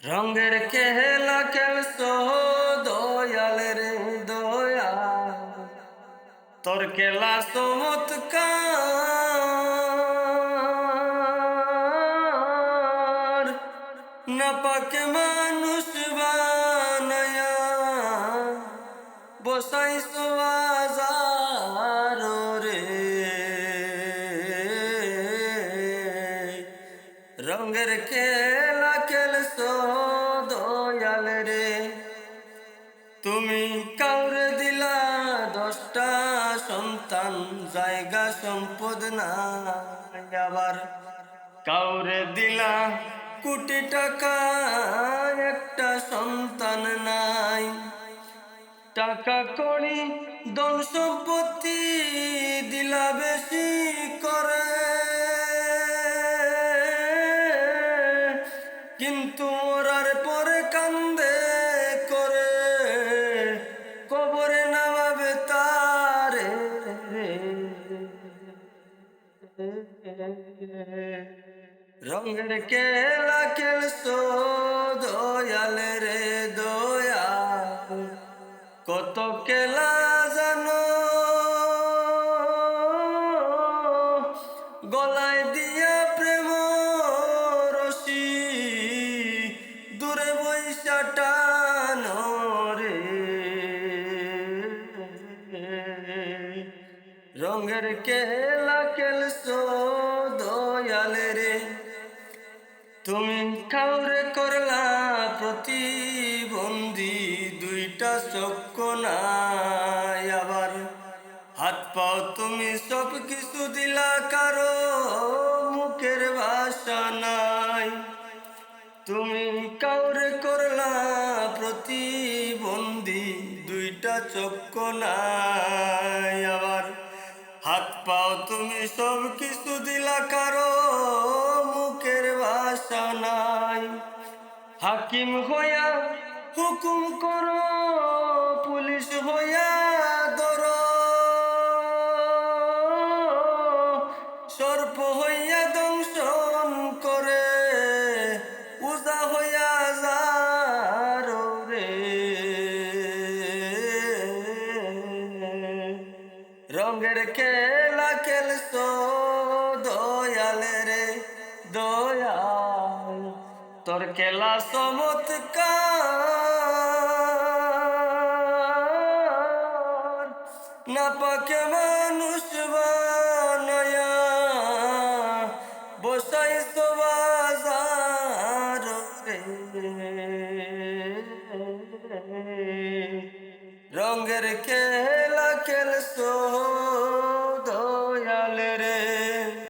রঙের খেলা খেলছো দয়াল রে দয়া, তোর খেলা চমৎকার। নাপাকে মানুষ বানায়া বসাইছো আজার রে। রঙের খেলা খেলছো দয়াল রে, তুমি কাউরে দিলা 10টা সন্তান, জায়গা সম্পদ নাই। আবার কাউরে দিলা কোটি টাকা, একটা সন্তান নাই। টাকা কড়ি ধন সম্পত্তি দিলা বেশি করে, কিন্তু মরার পরে কান্দে করে, কবরে নামাবে তারে। রঙের খেলা খেলছো দয়াল রে দয়া, কত খেলা জানো গলায় দিয়া প্রেম রশি, দূরে বৈশা টানো রে। রঙের খেলা খেলছো দয়াল রে, তুমি কাউরে করলা প্রতিবন্ধী, 2টা চক্ষু নাই। আবার হাত পাও তুমি সব কিছু দিলা, কারো মুখের ভাষা নাই। তুমি কাউরে করলা প্রতিবন্ধী, 2টা চক্ষু নাই। আবার হাত পাও তুমি সব কিছু দিলা, কারো মুখের ভাষা নাই। হাকিম হইয়া হুকুম করো, পুলিশ হইয়া ধরো, সর্প হইয়া দংশন করে, উজা হইয়া যারো রে। রঙের খেলা খেলছো দয়াল রে দয়াল, তোর খেলা চমৎকার। নাপাকে মানুষ বানায়া বসাইছো বাজার রে। রঙের খেলা খেলছো